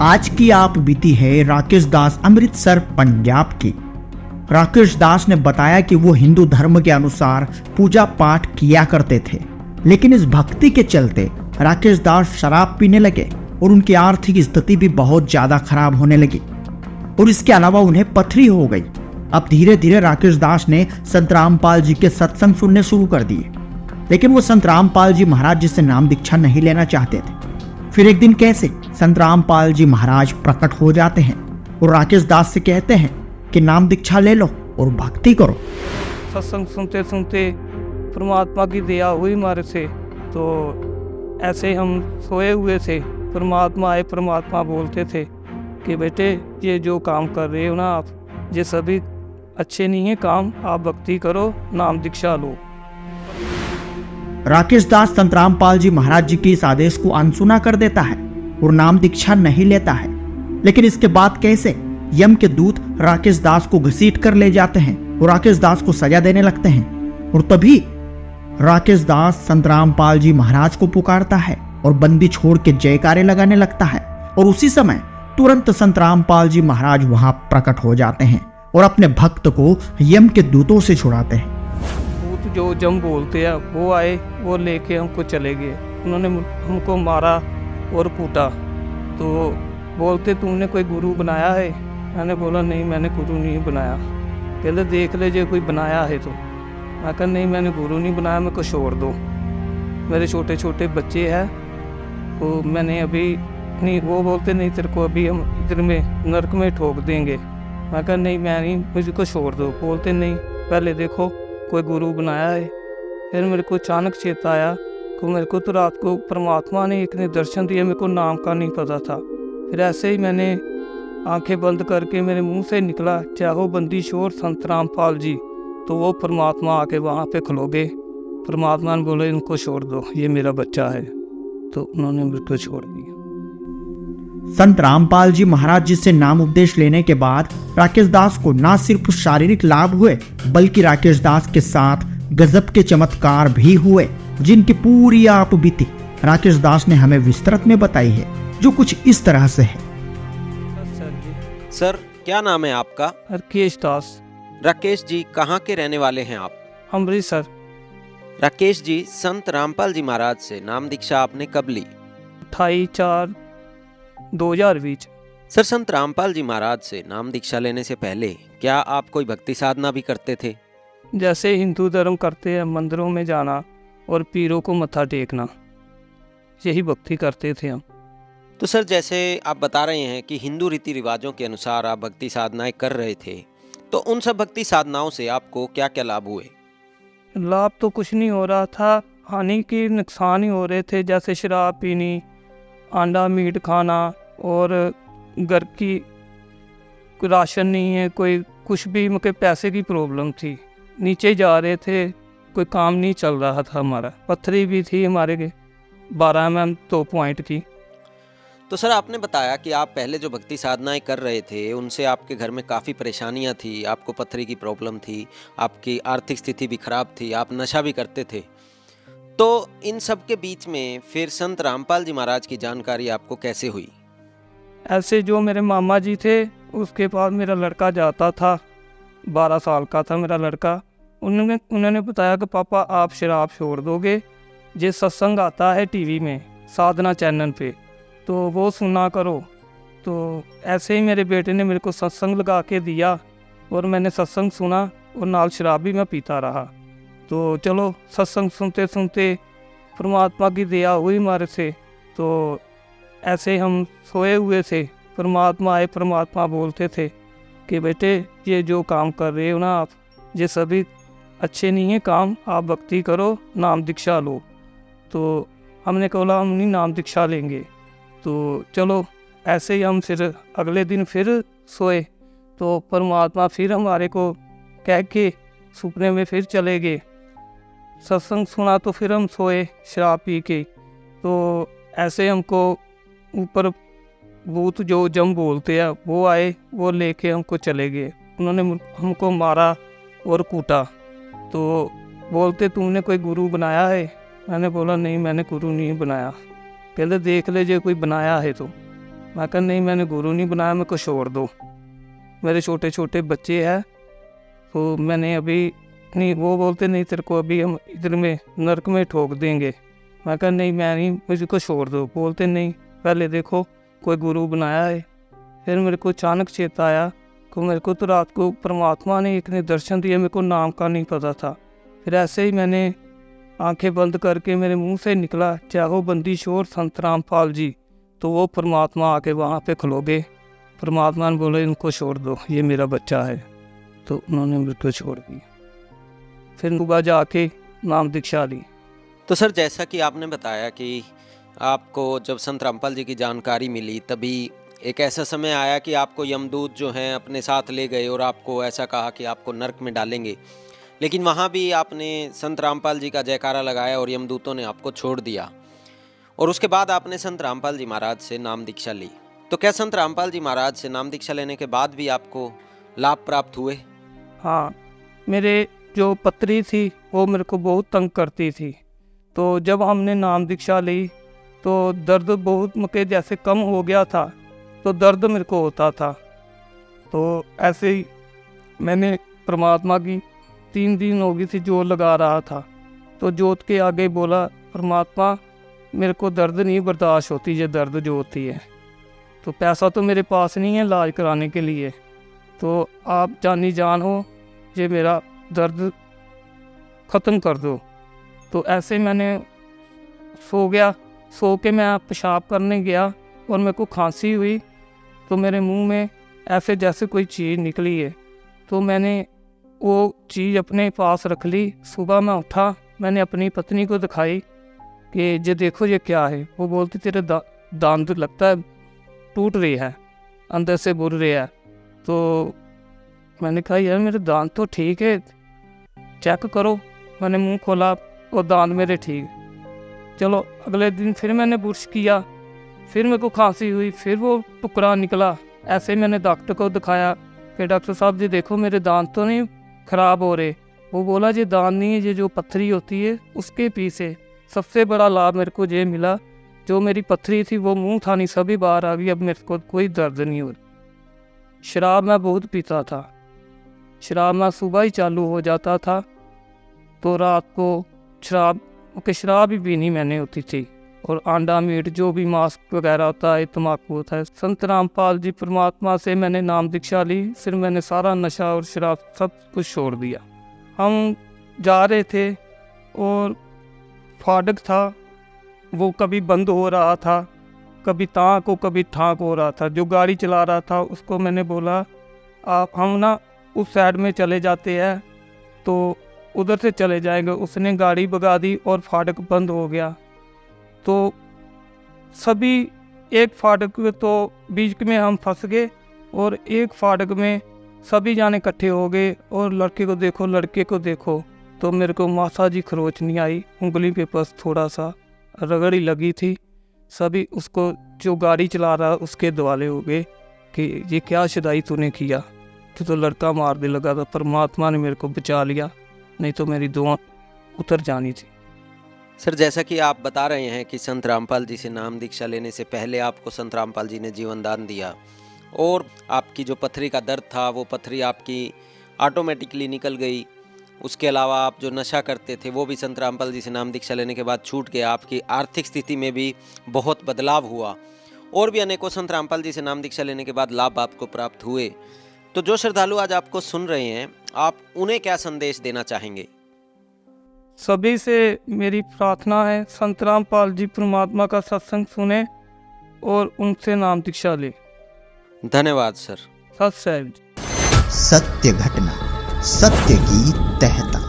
आज की आप बीती है राकेश दास अमृतसर पंजाब की। राकेश दास ने बताया कि वो हिंदू धर्म के अनुसार पूजा पाठ किया करते थे, लेकिन इस भक्ति के चलते राकेश दास शराब पीने लगे और उनकी आर्थिक स्थिति भी बहुत ज्यादा खराब होने लगी और इसके अलावा उन्हें पथरी हो गई। अब धीरे धीरे राकेश दास ने संत रामपाल जी के सत्संग सुनने शुरू कर दिए, लेकिन वो संत रामपाल जी महाराज जी से नाम दीक्षा नहीं लेना चाहते थे। फिर एक दिन कैसे संत रामपाल जी महाराज प्रकट हो जाते हैं और राकेश दास से कहते हैं कि नाम दीक्षा ले लो और भक्ति करो। सत्संग सुनते सुनते परमात्मा की दया हुई हमारे से, तो ऐसे हम सोए हुए थे, परमात्मा आए, परमात्मा बोलते थे कि बेटे ये जो काम कर रहे हो ना आप, ये सभी अच्छे नहीं है काम, आप भक्ति करो, नाम दीक्षा लो। राकेश दास संत रामपाल जी महाराज जी के इस आदेश को अनसुना कर देता है और नाम दीक्षा नहीं लेता है। लेकिन इसके बाद कैसे यम के दूत राकेश दास को घसीट कर ले जाते हैं और राकेश दास को सजा देने लगते हैं और तभी राकेश दास संत रामपाल जी महाराज को पुकारता है और बंदी छोड़ के जयकारे लगाने लगता है और उसी समय तुरंत संत रामपाल जी महाराज वहां प्रकट हो जाते हैं और अपने भक्त को यम के दूतों से छुड़ाते हैं। दूत जो जम बोलते हैं वो आए, वो लेके हमको चले गए। उन्होंने हमको मारा और कूटा, तो बोलते तुमने कोई गुरु बनाया है? मैंने बोला नहीं, मैंने गुरु नहीं बनाया। पहले देख ले जो कोई बनाया है तो। मैं कहा नहीं, मैंने गुरु नहीं बनाया, मेरे को छोड़ दो, मेरे छोटे छोटे बच्चे हैं, तो मैंने अभी नहीं। वो बोलते नहीं, तेरे को अभी हम इधर में नरक में ठोक देंगे। मैं कहा नहीं, मैं नहीं, मुझको छोड़ दो। बोलते नहीं, पहले देखो कोई गुरु बनाया है। फिर मेरे को अचानक चेता आया कि मेरे को तो रात को परमात्मा ने एक ने दर्शन दिया, मेरे को नाम का नहीं पता था। फिर ऐसे ही मैंने आंखें बंद करके मेरे मुंह से निकला, चाहो बंदी छोड़ संत रामपाल जी, तो वो परमात्मा आके वहाँ पे खलो गए। परमात्मा ने बोले इनको छोड़ दो, ये मेरा बच्चा है, तो उन्होंने मेरे को छोड़ दिया। संत रामपाल जी महाराज जी से नाम उपदेश लेने के बाद राकेश दास को न सिर्फ शारीरिक लाभ हुए, बल्कि राकेश दास के साथ गजब के चमत्कार भी हुए, जिनकी पूरी आप बीती राकेश दास ने हमें विस्तृत में बताई है, जो कुछ इस तरह से है। सर क्या नाम है आपका? राकेश दास। राकेश जी कहाँ के रहने वाले हैं आप? अमृतसर। राकेश जी, संत रामपाल जी महाराज से नाम दीक्षा आपने कब ली? 28/4/2020। सर, संत रामपाल जी महाराज से नाम दीक्षा लेने से पहले क्या आप कोई भक्ति साधना भी करते थे? जैसे हिंदू धर्म करते हैं, मंदिरों में जाना और पीरों को मत्था टेकना, यही भक्ति करते थे हम। तो सर, जैसे आप बता रहे हैं कि हिंदू रीति रिवाजों के अनुसार आप भक्ति साधनाएं कर रहे थे, तो उन सब भक्ति साधनाओं से आपको क्या क्या लाभ हुए? लाभ तो कुछ नहीं हो रहा था, हानि के नुकसान ही हो रहे थे। जैसे शराब पीनी, अंडा मीट खाना, और घर की राशन नहीं है, कोई कुछ भी, मतलब पैसे की प्रॉब्लम थी, नीचे जा रहे थे, कोई काम नहीं चल रहा था हमारा। पथरी भी थी हमारे के 12 mm 2 पॉइंट की। तो सर, आपने बताया कि आप पहले जो भक्ति साधनाएं कर रहे थे उनसे आपके घर में काफ़ी परेशानियां थी, आपको पथरी की प्रॉब्लम थी, आपकी आर्थिक स्थिति भी खराब थी, आप नशा भी करते थे। तो इन सब के बीच में फिर संत रामपाल जी महाराज की जानकारी आपको कैसे हुई? ऐसे जो मेरे मामा जी थे, उसके पास मेरा लड़का जाता था, 12 साल का था मेरा लड़का। उन्होंने बताया कि पापा आप शराब छोड़ दोगे, ये सत्संग आता है टीवी में, साधना चैनल पे, तो वो सुना करो। तो ऐसे ही मेरे बेटे ने मेरे को सत्संग लगा के दिया और मैंने सत्संग सुना और नाल शराब भी मैं पीता रहा। तो चलो सत्संग सुनते सुनते परमात्मा की दया हुई हमारे से, तो ऐसे हम सोए हुए थे, परमात्मा आए, परमात्मा बोलते थे कि बेटे ये जो काम कर रहे हो ना आप, ये सभी अच्छे नहीं है काम, आप भक्ति करो, नाम दीक्षा लो। तो हमने कहा हम नहीं नाम दीक्षा लेंगे। तो चलो ऐसे ही हम फिर अगले दिन फिर सोए, तो परमात्मा फिर हमारे को कह के सपने में फिर चले गए। सत्संग सुना तो फिर हम सोए शराब पी के। तो ऐसे हमको ऊपर भूत जो जम बोलते हैं वो आए, वो लेके हमको चले गए। उन्होंने हमको मारा और कूटा, तो बोलते तुमने कोई गुरु बनाया है? मैंने बोला नहीं, मैंने गुरु नहीं बनाया। पहले देख ले जो कोई बनाया है तो। मैं कहा नहीं, मैंने गुरु नहीं बनाया, मेरे को छोड़ दो, मेरे छोटे छोटे बच्चे हैं, तो मैंने अभी नहीं। वो बोलते नहीं, तेरे को अभी हम इधर में नरक में ठोक देंगे। मैं कहा नहीं, मैं नहीं, मुझको छोड़ दो। बोलते नहीं, पहले देखो कोई गुरु बनाया है। फिर मेरे को अचानक चेता आया कि मेरे को तो रात को परमात्मा ने एक ने दर्शन दिया, मेरे को नाम का नहीं पता था। फिर ऐसे ही मैंने आंखें बंद करके मेरे मुंह से निकला, चाहो बंदी शोर संत रामपाल जी। तो वो परमात्मा आके वहाँ पे खलोगे। परमात्मा ने बोले इनको छोड़ दो, ये मेरा बच्चा है। तो उन्होंने मेरे को छोड़ दिया। फिर सुबह जाके नाम दीक्षा ली। तो सर, जैसा कि आपने बताया कि आपको जब संत रामपाल जी की जानकारी मिली, तभी एक ऐसा समय आया कि आपको यमदूत जो हैं अपने साथ ले गए और आपको ऐसा कहा कि आपको नरक में डालेंगे। लेकिन वहाँ भी आपने संत रामपाल जी का जयकारा लगाया और यमदूतों ने आपको छोड़ दिया। और उसके बाद आपने संत रामपाल जी महाराज से नाम दीक्षा ली। तो क्या संत रामपाल जी महाराज से नाम दीक्षा लेने के बाद भी आपको लाभ प्राप्त हुए? हाँ, मेरे जो पत्री थी वो मेरे को बहुत तंग करती थी। तो जब हमने नाम दीक्षा ली तो दर्द बहुत मुझे जैसे कम हो गया था, तो दर्द मेरे को होता था। तो ऐसे ही मैंने परमात्मा की 3 दिन हो गई थी जोत लगा रहा था। तो जोत के आगे बोला, परमात्मा मेरे को दर्द नहीं बर्दाश्त होती, ये दर्द जो होती है। तो पैसा तो मेरे पास नहीं है इलाज कराने के लिए, तो आप जानी जान हो, ये मेरा दर्द ख़त्म कर दो। तो ऐसे मैंने सो गया। सो के मैं पेशाब करने गया और मेरे को खांसी हुई। तो मेरे मुंह में ऐसे जैसे कोई चीज़ निकली है। तो मैंने वो चीज़ अपने पास रख ली। सुबह मैं उठा, मैंने अपनी पत्नी को दिखाई कि ये देखो ये क्या है। वो बोलती तेरे दांत लगता है टूट रही है, अंदर से बुर रही है। तो मैंने कहा यार मेरे दांत तो ठीक है, चेक करो। मैंने मुंह खोला और दांत मेरे ठीक। चलो अगले दिन फिर मैंने ब्रश किया, फिर मेरे को खांसी हुई, फिर वो टुकड़ा निकला। ऐसे मैंने डॉक्टर को दिखाया कि डॉक्टर साहब जी देखो मेरे दांत तो नहीं ख़राब हो रहे। वो बोला ये दांत नहीं है, ये जो पत्थरी होती है उसके पीछे। सबसे बड़ा लाभ मेरे को ये मिला, जो मेरी पत्थरी थी वो मुंह था नहीं, सभी बाहर आ गई। अब मेरे को कोई दर्द नहीं हो रहा। शराब मैं बहुत पीता था, शराब मैं सुबह ही चालू हो जाता था, तो रात को शराब ही पीनी मैंने होती थी। और अंडा मीट जो भी मांस वगैरह होता है, तम्बाकू होता है। संत रामपाल जी परमात्मा से मैंने नाम दीक्षा ली, फिर मैंने सारा नशा और शराब सब कुछ छोड़ दिया। हम जा रहे थे और फाटक था, वो कभी बंद हो रहा था, कभी ताक को कभी ठाक हो रहा था। जो गाड़ी चला रहा था उसको मैंने बोला आप हम ना उस साइड में चले जाते हैं, तो उधर से चले जाएंगे। उसने गाड़ी भगा दी और फाटक बंद हो गया। तो सभी एक फाटक में तो बीच में हम फंस गए और एक फाटक में सभी जाने इकट्ठे हो गए और लड़के को देखो लड़के को देखो। तो मेरे को मासा जी खरोच नहीं आई, उंगली पे बस थोड़ा सा रगड़ी लगी थी। सभी उसको जो गाड़ी चला रहा उसके दुआले हो गए कि ये क्या शुदाई तूने किया, तो लड़का मारने लगा था। परमात्मा ने मेरे को बचा लिया, नहीं तो मेरी दुआ उतर जानी थी। सर, जैसा कि आप बता रहे हैं कि संत रामपाल जी से नाम दीक्षा लेने से पहले आपको संत रामपाल जी ने जीवन दान दिया और आपकी जो पथरी का दर्द था वो पथरी आपकी ऑटोमेटिकली निकल गई। उसके अलावा आप जो नशा करते थे वो भी संत रामपाल जी से नाम दीक्षा लेने के बाद छूट गया। आपकी आर्थिक स्थिति में भी बहुत बदलाव हुआ और भी अनेकों संत रामपाल जी से नाम दीक्षा लेने के बाद लाभ आपको प्राप्त हुए। तो जो श्रद्धालु आज आपको सुन रहे हैं, आप उन्हें क्या संदेश देना चाहेंगे? सभी से मेरी प्रार्थना है संत रामपाल जी परमात्मा का सत्संग सुने और उनसे नाम दीक्षा ले। धन्यवाद सर। सत साहिब। सत्य घटना, सत्य की तह तक।